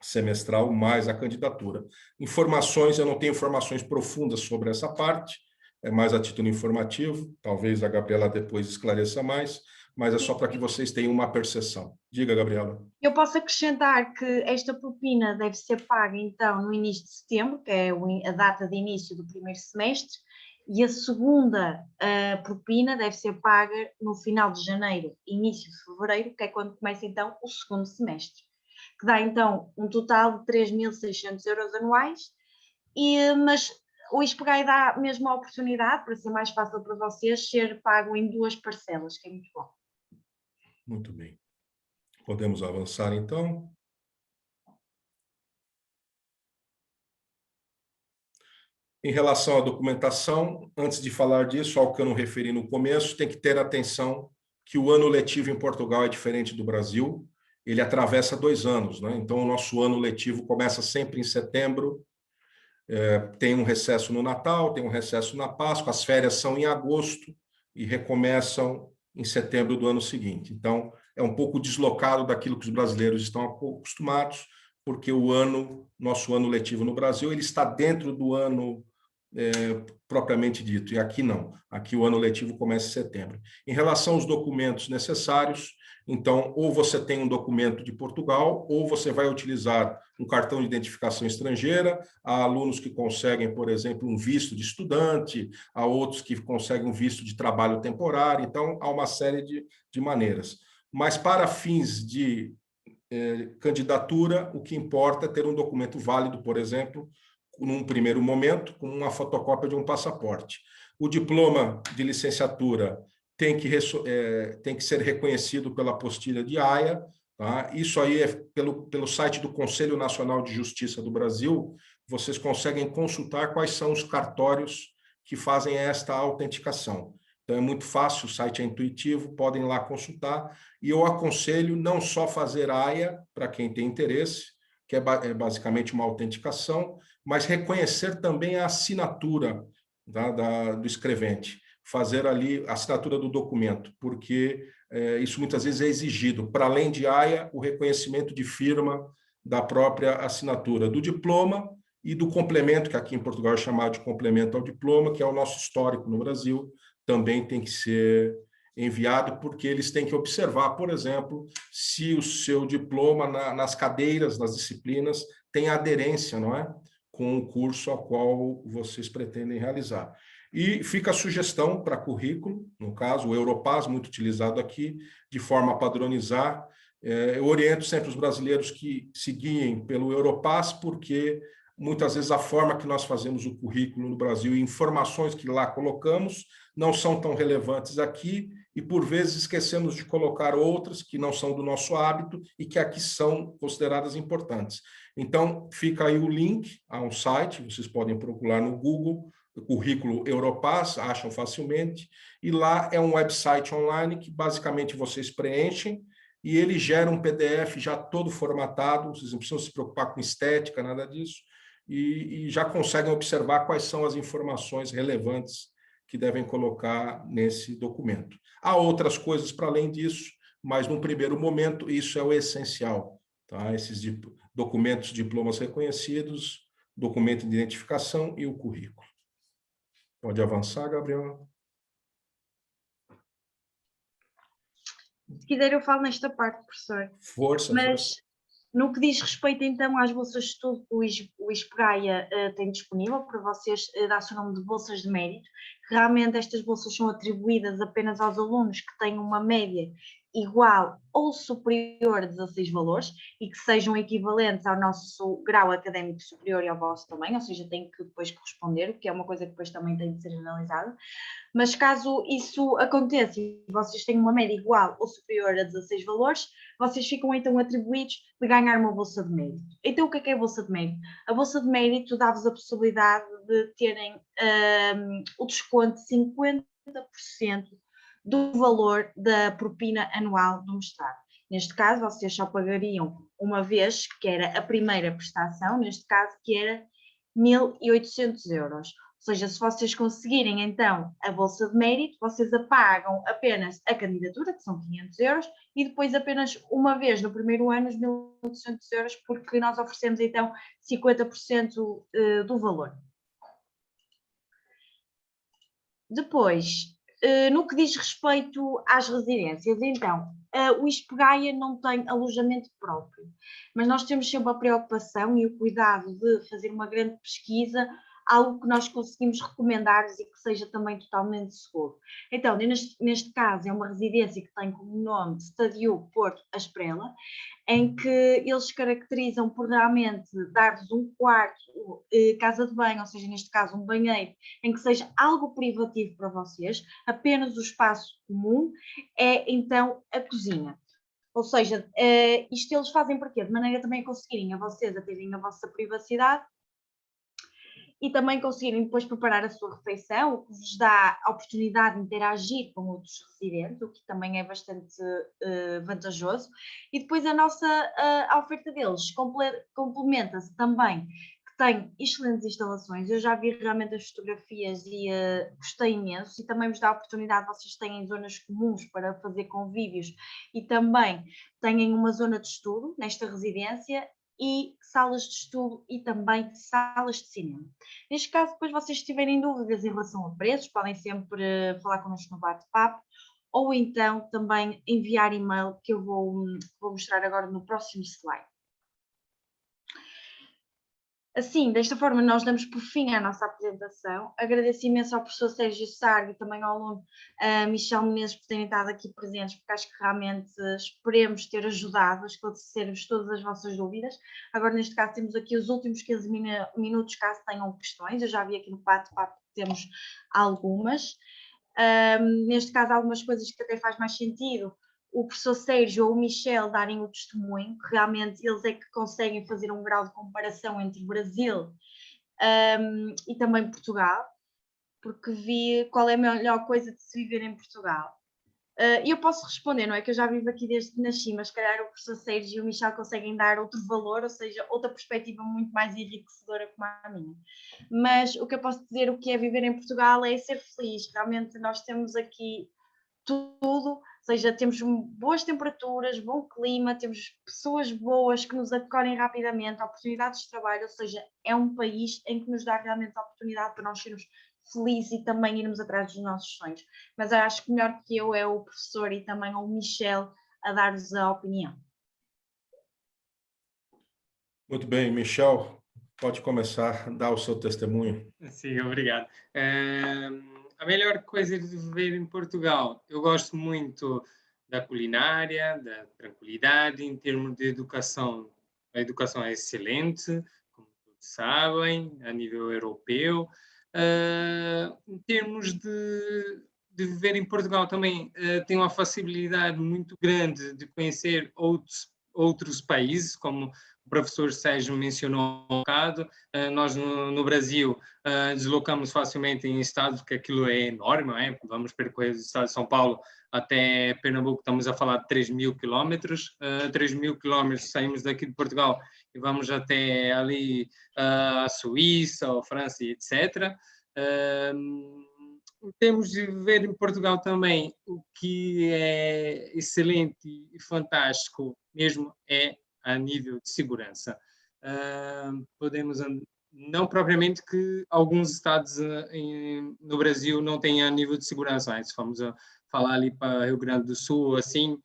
semestral mais a candidatura. Informações, eu não tenho informações profundas sobre essa parte, é mais a título informativo, talvez a Gabriela depois esclareça mais, mas é só para que vocês tenham uma percepção. Diga, Gabriela. Eu posso acrescentar que esta propina deve ser paga, então, no início de setembro, que é a data de início do primeiro semestre, e a segunda propina deve ser paga no final de janeiro, início de fevereiro, que é quando começa, então, o segundo semestre, que dá, então, um total de 3.600 euros anuais, mas o ISPEGAI dá mesmo a oportunidade, para ser mais fácil para vocês, ser pago em 2 parcelas, que é muito bom. Muito bem. Podemos avançar, então. Em relação à documentação, antes de falar disso, ao que eu não referi no começo, tem que ter atenção que o ano letivo em Portugal é diferente do Brasil. Ele atravessa 2 anos, né? Então, o nosso ano letivo começa sempre em setembro, tem um recesso no Natal, tem um recesso na Páscoa, as férias são em agosto e recomeçam em setembro do ano seguinte. Então, é um pouco deslocado daquilo que os brasileiros estão acostumados, porque nosso ano letivo no Brasil, ele está dentro do ano propriamente dito, e aqui não. Aqui o ano letivo começa em setembro. Em relação aos documentos necessários, então, ou você tem um documento de Portugal, ou você vai utilizar um cartão de identificação estrangeira. Há alunos que conseguem, por exemplo, um visto de estudante, há outros que conseguem um visto de trabalho temporário, então há uma série de maneiras. Mas para fins de candidatura, o que importa é ter um documento válido, por exemplo, num primeiro momento, com uma fotocópia de um passaporte. O diploma de licenciatura tem que ser reconhecido pela apostila de AIA, tá? Isso aí é pelo site do Conselho Nacional de Justiça do Brasil, vocês conseguem consultar quais são os cartórios que fazem esta autenticação. Então é muito fácil, o site é intuitivo, podem lá consultar, e eu aconselho não só fazer AIA, para quem tem interesse, que é basicamente uma autenticação, mas reconhecer também a assinatura do escrevente, fazer ali a assinatura do documento, porque isso muitas vezes é exigido, para além de AIA, o reconhecimento de firma da própria assinatura do diploma e do complemento, que aqui em Portugal é chamado de complemento ao diploma, que é o nosso histórico no Brasil, também tem que ser enviado, porque eles têm que observar, por exemplo, se o seu diploma nas cadeiras, nas disciplinas, tem aderência, não é? Com o curso ao qual vocês pretendem realizar. E fica a sugestão para currículo, no caso, o Europass, muito utilizado aqui, de forma a padronizar. Eu oriento sempre os brasileiros que se guiem pelo Europass, porque muitas vezes a forma que nós fazemos o currículo no Brasil e informações que lá colocamos não são tão relevantes aqui, e por vezes esquecemos de colocar outras que não são do nosso hábito e que aqui são consideradas importantes. Então, fica aí o link a um site, vocês podem procurar no Google, o currículo Europass, acham facilmente, e lá é um website online que basicamente vocês preenchem e ele gera um PDF já todo formatado, vocês não precisam se preocupar com estética, nada disso, e já conseguem observar quais são as informações relevantes que devem colocar nesse documento. Há outras coisas para além disso, mas num primeiro momento isso é o essencial, tá? Esses documentos, diplomas reconhecidos, documento de identificação e o currículo. Pode avançar, Gabriela. Se quiser eu falo nesta parte, professor. Força. No que diz respeito, então, às bolsas de estudo que o ISPEGAIA tem disponível para vocês, dá-se o nome de bolsas de mérito. Realmente estas bolsas são atribuídas apenas aos alunos que têm uma média igual ou superior a 16 valores e que sejam equivalentes ao nosso grau académico superior e ao vosso também, ou seja, tem que depois corresponder, que é uma coisa que depois também tem de ser analisada. Mas caso isso aconteça e vocês tenham uma média igual ou superior a 16 valores, vocês ficam então atribuídos de ganhar uma bolsa de mérito. Então o que é a bolsa de mérito? A bolsa de mérito dá-vos a possibilidade de terem o desconto de 50% do valor da propina anual do mestrado. Neste caso, vocês só pagariam uma vez, que era a primeira prestação, neste caso, que era 1.800 euros. Ou seja, se vocês conseguirem, então, a Bolsa de Mérito, vocês pagam apenas a candidatura, que são 500 euros, e depois apenas uma vez no primeiro ano os 1.800 euros, porque nós oferecemos, então, 50% do valor. Depois, no que diz respeito às residências, então, o ISP Gaia não tem alojamento próprio, mas nós temos sempre a preocupação e o cuidado de fazer uma grande pesquisa, algo que nós conseguimos recomendar-vos e que seja também totalmente seguro. Então, neste caso, é uma residência que tem como nome Estadio Porto A Esprela, em que eles caracterizam por realmente dar-vos um quarto, casa de banho, ou seja, neste caso um banheiro, em que seja algo privativo para vocês, apenas o espaço comum é então a cozinha. Ou seja, isto eles fazem por quê? De maneira também a conseguirem a vocês a terem a vossa privacidade e também conseguirem depois preparar a sua refeição, o que vos dá a oportunidade de interagir com outros residentes, o que também é bastante vantajoso. E depois a oferta deles complementa-se também, que tem excelentes instalações. Eu já vi realmente as fotografias e gostei imenso, e também vos dá a oportunidade, vocês têm zonas comuns para fazer convívios e também têm uma zona de estudo nesta residência, e salas de estudo e também salas de cinema. Neste caso, depois vocês tiverem dúvidas em relação a preços, podem sempre falar connosco no bate-papo, ou então também enviar e-mail, que eu vou mostrar agora no próximo slide. Assim, desta forma, nós damos por fim à nossa apresentação. Agradeço imenso ao professor Sérgio Sargo e também ao aluno Michel Menezes por terem estado aqui presentes, porque acho que realmente esperemos ter ajudado a esclarecer-vos todas as vossas dúvidas. Agora, neste caso, temos aqui os últimos 15 minutos, caso tenham questões. Eu já vi aqui no bate-papo que temos algumas. Neste caso, algumas coisas que até faz mais sentido o professor Sérgio ou o Michel darem o testemunho, que realmente eles é que conseguem fazer um grau de comparação entre Brasil e também Portugal, porque vi qual é a melhor coisa de se viver em Portugal. E eu posso responder, não é que eu já vivo aqui desde que nasci, mas se calhar o professor Sérgio e o Michel conseguem dar outro valor, ou seja, outra perspectiva muito mais enriquecedora como a minha. Mas o que eu posso dizer, o que é viver em Portugal é ser feliz. Realmente nós temos aqui tudo, ou seja, temos boas temperaturas, bom clima, temos pessoas boas que nos acolhem rapidamente, oportunidades de trabalho, ou seja, é um país em que nos dá realmente a oportunidade para nós sermos felizes e também irmos atrás dos nossos sonhos. Mas acho que melhor que eu é o professor e também o Michel a dar-vos a opinião. Muito bem, Michel, pode começar a dar o seu testemunho. Sim, obrigado. A melhor coisa de viver em Portugal, eu gosto muito da culinária, da tranquilidade, em termos de educação. A educação é excelente, como todos sabem, a nível europeu. Em termos de viver em Portugal também, tenho uma facilidade muito grande de conhecer outros países, como o professor Sérgio mencionou um bocado. Nós no Brasil deslocamos facilmente em estados, porque aquilo é enorme, não é? Vamos percorrer o estado de São Paulo até Pernambuco, estamos a falar de 3.000 quilómetros. 3.000 quilómetros, saímos daqui de Portugal e vamos até ali a Suíça, a França, etc. Temos de viver em Portugal também, o que é excelente e fantástico mesmo é a nível de segurança. Podemos, não propriamente que alguns estados no Brasil não tenham nível de segurança, se vamos a falar ali para Rio Grande do Sul, assim,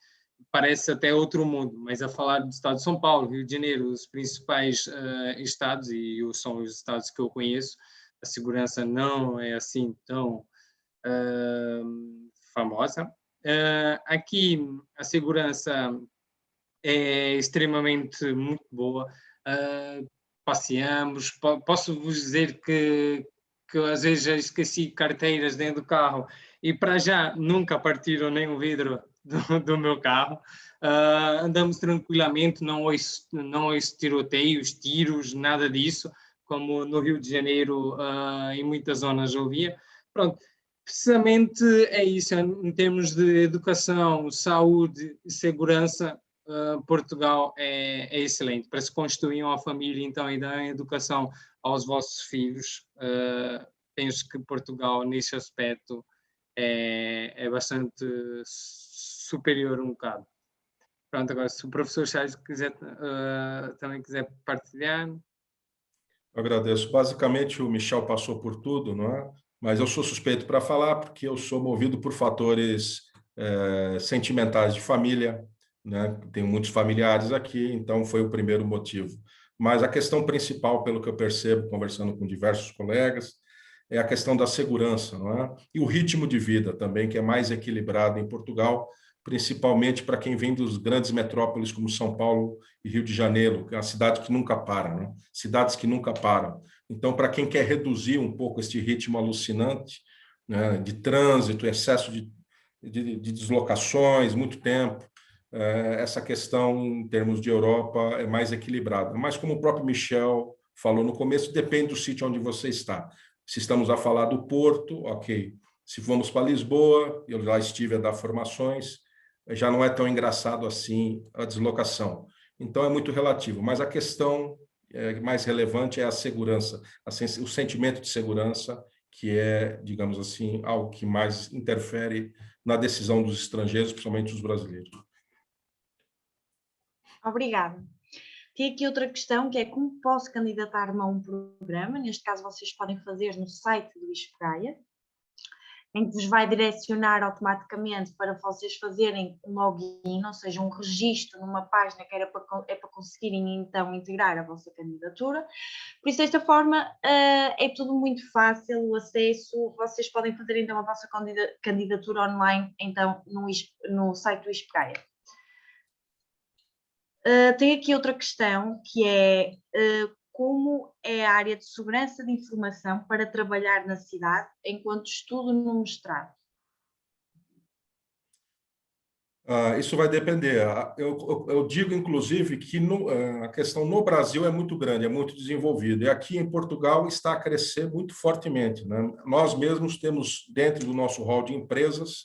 parece até outro mundo, mas a falar do estado de São Paulo, Rio de Janeiro, os principais estados, e são os estados que eu conheço, a segurança não é assim tão famosa. Aqui a segurança é extremamente muito boa. Passeamos, posso vos dizer que às vezes já esqueci carteiras dentro do carro e para já nunca partiram nem o vidro do meu carro. Andamos tranquilamente, não ouço tiroteios, tiros, nada disso, como no Rio de Janeiro em muitas zonas ouvia. Pronto, Precisamente é isso, em termos de educação, saúde e segurança, Portugal é excelente. Para se construir uma família, então, e dar educação aos vossos filhos, penso que Portugal, nesse aspecto, é bastante superior um bocado. Pronto, agora, se o professor Charles também quiser partilhar. Agradeço. Basicamente, o Michel passou por tudo, não é? Mas eu sou suspeito para falar porque eu sou movido por fatores sentimentais de família, né? Tenho muitos familiares aqui, então foi o primeiro motivo. Mas a questão principal, pelo que eu percebo, conversando com diversos colegas, é a questão da segurança, não é? E o ritmo de vida também, que é mais equilibrado em Portugal, principalmente para quem vem dos grandes metrópoles como São Paulo e Rio de Janeiro, que é uma cidade que nunca para, né? Cidades que nunca param. Então, para quem quer reduzir um pouco este ritmo alucinante, né, de trânsito, excesso de deslocações, muito tempo, essa questão, em termos de Europa, é mais equilibrada. Mas, como o próprio Michel falou no começo, depende do sítio onde você está. Se estamos a falar do Porto, ok. Se vamos para Lisboa, eu já estive a dar formações, já não é tão engraçado assim a deslocação. Então, é muito relativo. Mas a questão mais relevante é a segurança, o sentimento de segurança, que é, digamos assim, algo que mais interfere na decisão dos estrangeiros, principalmente os brasileiros. Obrigada. Tem aqui outra questão, que é como posso candidatar-me a um programa? Neste caso, vocês podem fazer no site do ISPGAIA, em que vos vai direcionar automaticamente para vocês fazerem um login, ou seja, um registro numa página que é para conseguirem então integrar a vossa candidatura. Por isso, desta forma, é tudo muito fácil o acesso. Vocês podem fazer então a vossa candidatura online então no site do ISPGAIA. Tem aqui outra questão, que é como é a área de segurança de informação para trabalhar na cidade enquanto estudo no mestrado? Isso vai depender. Eu digo, inclusive, que a questão no Brasil é muito grande, é muito desenvolvida. E aqui em Portugal está a crescer muito fortemente, né? Nós mesmos temos, dentro do nosso hall de empresas,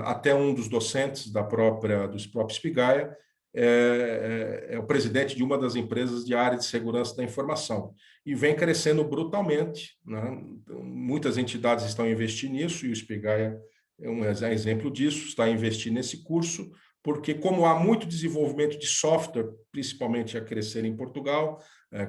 até um dos docentes dos próprios Spigaia, é o presidente de uma das empresas de área de segurança da informação. E vem crescendo brutalmente, né? Muitas entidades estão investindo nisso, e o Spigaia é um exemplo disso, está a investir nesse curso, porque como há muito desenvolvimento de software, principalmente a crescer em Portugal,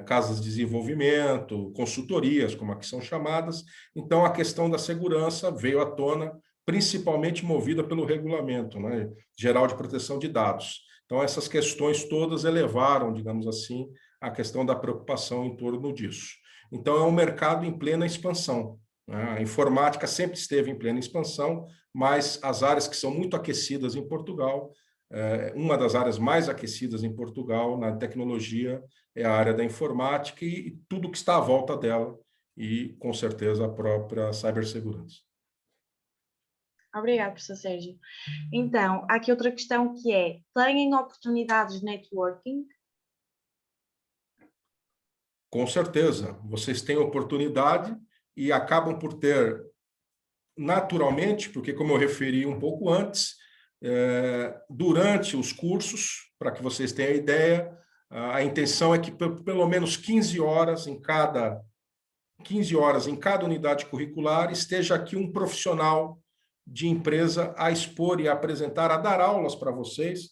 casas de desenvolvimento, consultorias, como aqui são chamadas, então a questão da segurança veio à tona, principalmente movida pelo regulamento, né, geral de proteção de dados. Então, essas questões todas elevaram, digamos assim, a questão da preocupação em torno disso. Então, é um mercado em plena expansão, né? A informática sempre esteve em plena expansão, mas as áreas que são muito aquecidas em Portugal, uma das áreas mais aquecidas em Portugal na tecnologia é a área da informática e tudo que está à volta dela, e, com certeza, a própria cibersegurança. Obrigada, professor Sérgio. Então, há aqui outra questão, que é: têm oportunidades de networking? Com certeza, vocês têm oportunidade e acabam por ter naturalmente, porque como eu referi um pouco antes, durante os cursos, para que vocês tenham a ideia, a intenção é que pelo menos 15 horas em cada unidade curricular esteja aqui um profissional de empresa a expor e a apresentar, a dar aulas para vocês,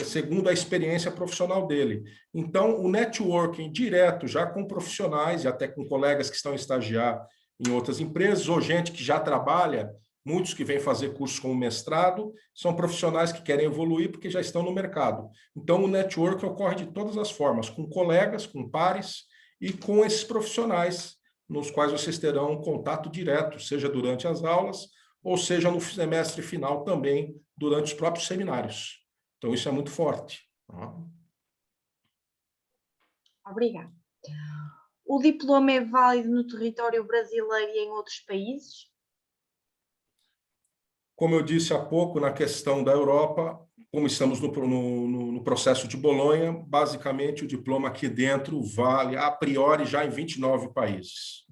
segundo a experiência profissional dele. Então, o networking direto, já com profissionais e até com colegas que estão a estagiar em outras empresas, ou gente que já trabalha, muitos que vêm fazer cursos como mestrado, são profissionais que querem evoluir porque já estão no mercado. Então, o networking ocorre de todas as formas, com colegas, com pares e com esses profissionais, nos quais vocês terão um contato direto, seja durante as aulas, ou seja, no semestre final também, durante os próprios seminários. Então, isso é muito forte. Obrigada. O diploma é válido no território brasileiro e em outros países? Como eu disse há pouco, na questão da Europa, como estamos no processo de Bolonha, basicamente o diploma aqui dentro vale, a priori, já em 29 países.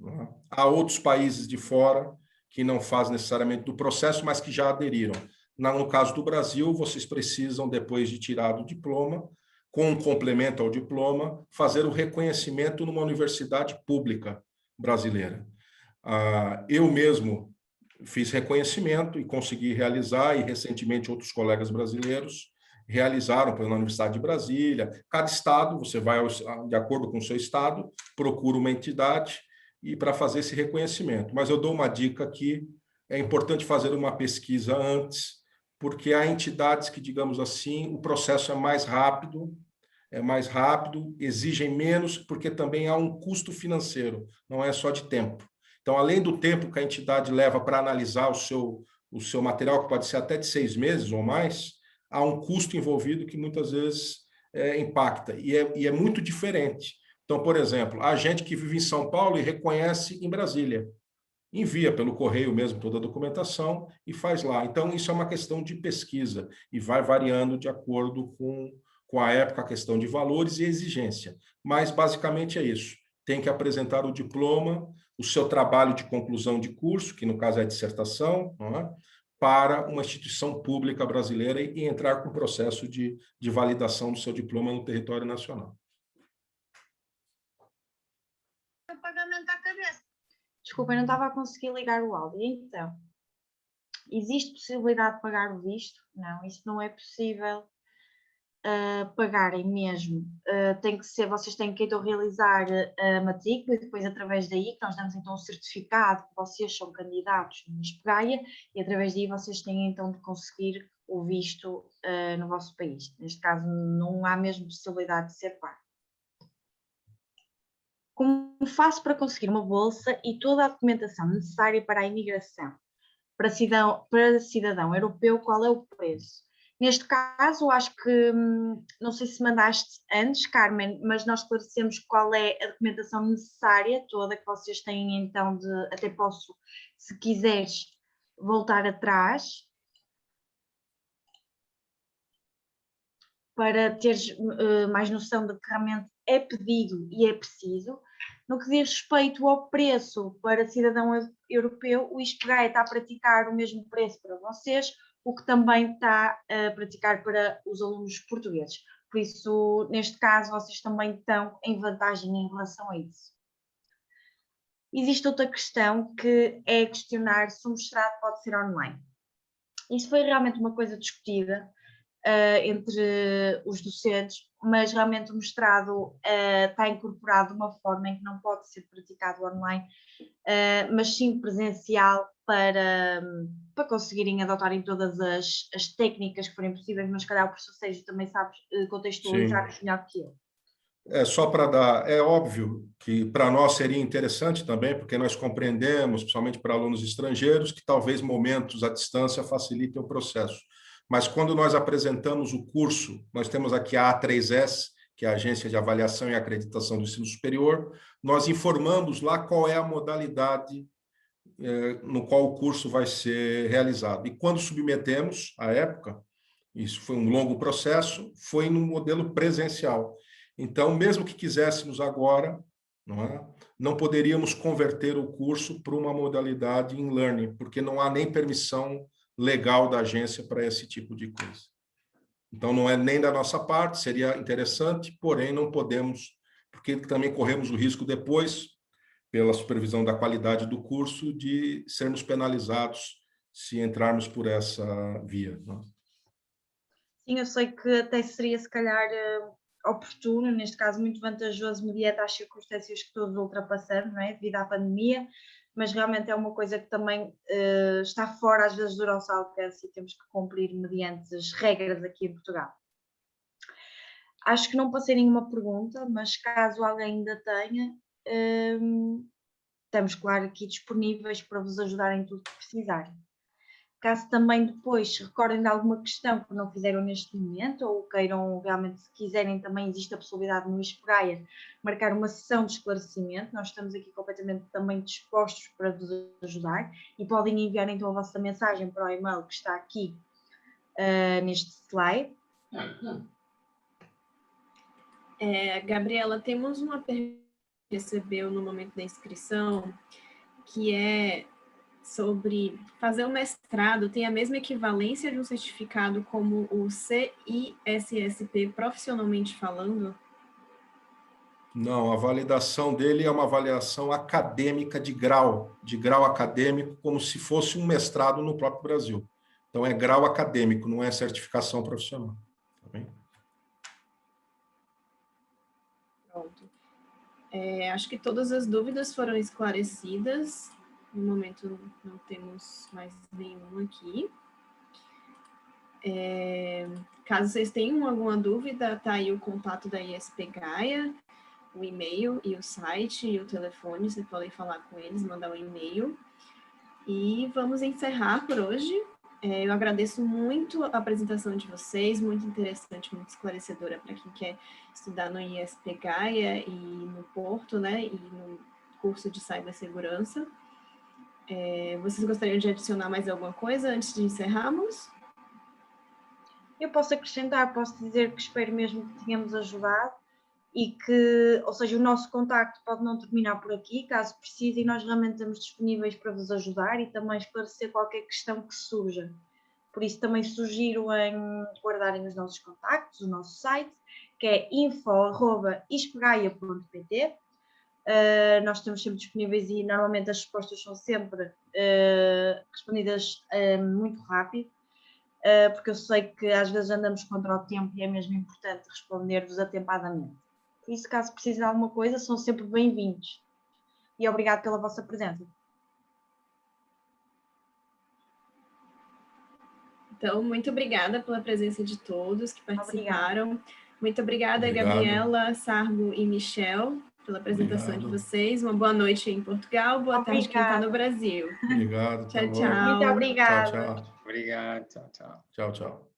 Há outros países de fora que não fazem necessariamente do processo, mas que já aderiram. No caso do Brasil, vocês precisam, depois de tirado o diploma, com um complemento ao diploma, fazer o reconhecimento numa universidade pública brasileira. Eu mesmo fiz reconhecimento e consegui realizar, e recentemente outros colegas brasileiros realizaram na Universidade de Brasília. Cada estado, você vai de acordo com o seu estado, procura uma entidade e para fazer esse reconhecimento. Mas eu dou uma dica aqui, é importante fazer uma pesquisa antes, porque há entidades que, digamos assim, o processo é mais rápido, exigem menos, porque também há um custo financeiro, não é só de tempo. Então, além do tempo que a entidade leva para analisar o seu material, que pode ser até de 6 meses ou mais, há um custo envolvido que muitas vezes impacta, e é muito diferente. Então, por exemplo, há gente que vive em São Paulo e reconhece em Brasília, envia pelo correio mesmo toda a documentação e faz lá. Então, isso é uma questão de pesquisa e vai variando de acordo com a época, a questão de valores e exigência. Mas, basicamente, é isso. Tem que apresentar o diploma, o seu trabalho de conclusão de curso, que no caso é a dissertação, não é? Para uma instituição pública brasileira e entrar com o processo de validação do seu diploma no território nacional. Pagamento à cabeça. Desculpa, eu não estava a conseguir ligar o áudio. Então, existe possibilidade de pagar o visto? Não, isso não é possível pagarem mesmo. Tem que ser, vocês têm que então realizar a matrícula e depois através daí que nós damos então um certificado que vocês são candidatos no ISPGAIA e através daí vocês têm então de conseguir o visto no vosso país. Neste caso não há mesmo possibilidade de ser pago. Como faço para conseguir uma bolsa e toda a documentação necessária para a imigração? Para cidadão europeu, qual é o preço? Neste caso, acho que, não sei se mandaste antes, Carmen, mas nós esclarecemos qual é a documentação necessária toda que vocês têm, então, até posso, se quiseres, voltar atrás, para teres mais noção de que realmente é pedido e é preciso. No que diz respeito ao preço para cidadão europeu, o ISPGAIA está a praticar o mesmo preço para vocês, o que também está a praticar para os alunos portugueses. Por isso, neste caso, vocês também estão em vantagem em relação a isso. Existe outra questão que é questionar se o mestrado pode ser online. Isso foi realmente uma coisa discutida entre os docentes, mas realmente o mestrado está incorporado de uma forma em que não pode ser praticado online, mas sim presencial para conseguirem adotarem todas as técnicas que forem possíveis, mas se calhar o professor Sérgio também sabe contextualizar melhor que eu. Só para dar, é óbvio que para nós seria interessante também, porque nós compreendemos, principalmente para alunos estrangeiros, que talvez momentos à distância facilitem o processo. Mas quando nós apresentamos o curso, nós temos aqui a A3S, que é a Agência de Avaliação e Acreditação do Ensino Superior, nós informamos lá qual é a modalidade no qual o curso vai ser realizado. E quando submetemos, à época, isso foi um longo processo, foi no modelo presencial. Então, mesmo que quiséssemos agora, não poderíamos converter o curso para uma modalidade em learning, porque não há nem permissão legal da agência para esse tipo de coisa. Então, não é nem da nossa parte, seria interessante, porém não podemos, porque também corremos o risco depois, pela supervisão da qualidade do curso, de sermos penalizados se entrarmos por essa via. Sim, eu sei que até seria, se calhar, oportuno, neste caso muito vantajoso, mediante às circunstâncias que todos ultrapassamos, não é? Devido à pandemia, mas realmente é uma coisa que também está fora, às vezes, do nosso alcance e temos que cumprir mediante as regras aqui em Portugal. Acho que não passei nenhuma pergunta, mas caso alguém ainda tenha, estamos, claro, aqui disponíveis para vos ajudar em tudo que precisarem. Caso também depois se recordem de alguma questão que não fizeram neste momento ou queiram realmente, se quiserem, também existe a possibilidade no ISPGAIA marcar uma sessão de esclarecimento. Nós estamos aqui completamente também dispostos para vos ajudar e podem enviar então a vossa mensagem para o e-mail que está aqui neste slide. Gabriela, temos uma pergunta que recebeu no momento da inscrição, que é sobre fazer o mestrado tem a mesma equivalência de um certificado como o CISSP, profissionalmente falando? Não, a validação dele é uma avaliação acadêmica de grau acadêmico, como se fosse um mestrado no próprio Brasil. Então, é grau acadêmico, não é certificação profissional. Tá bem? Pronto. Acho que todas as dúvidas foram esclarecidas. No momento, não temos mais nenhuma aqui. Caso vocês tenham alguma dúvida, tá aí o contato da ISP Gaia, o e-mail e o site e o telefone, vocês podem falar com eles, mandar um e-mail. E vamos encerrar por hoje. Eu agradeço muito a apresentação de vocês, muito interessante, muito esclarecedora para quem quer estudar no ISP Gaia e no Porto, né, e no curso de cibersegurança. Vocês gostariam de adicionar mais alguma coisa antes de encerrarmos? Eu posso acrescentar, posso dizer que espero mesmo que tenhamos ajudado e que, ou seja, o nosso contacto pode não terminar por aqui, caso precisem, nós realmente estamos disponíveis para vos ajudar e também esclarecer qualquer questão que surja. Por isso também sugiro em guardarem os nossos contactos, o nosso site, que é info@ispegaia.pt. Nós estamos sempre disponíveis e normalmente as respostas são sempre respondidas muito rápido. Porque eu sei que às vezes andamos contra o tempo e é mesmo importante responder-vos atempadamente. Por isso, caso precisem de alguma coisa, são sempre bem-vindos. E obrigado pela vossa presença. Então, muito obrigada pela presença de todos que participaram. Obrigada. Muito obrigada, Gabriela, Sargo e Michel, pela apresentação de vocês. Uma boa noite em Portugal, boa tarde quem está no Brasil. Obrigado. Tchau, tchau. Muito obrigada. Tchau, tchau. Obrigado, tchau, tchau. Tchau, tchau.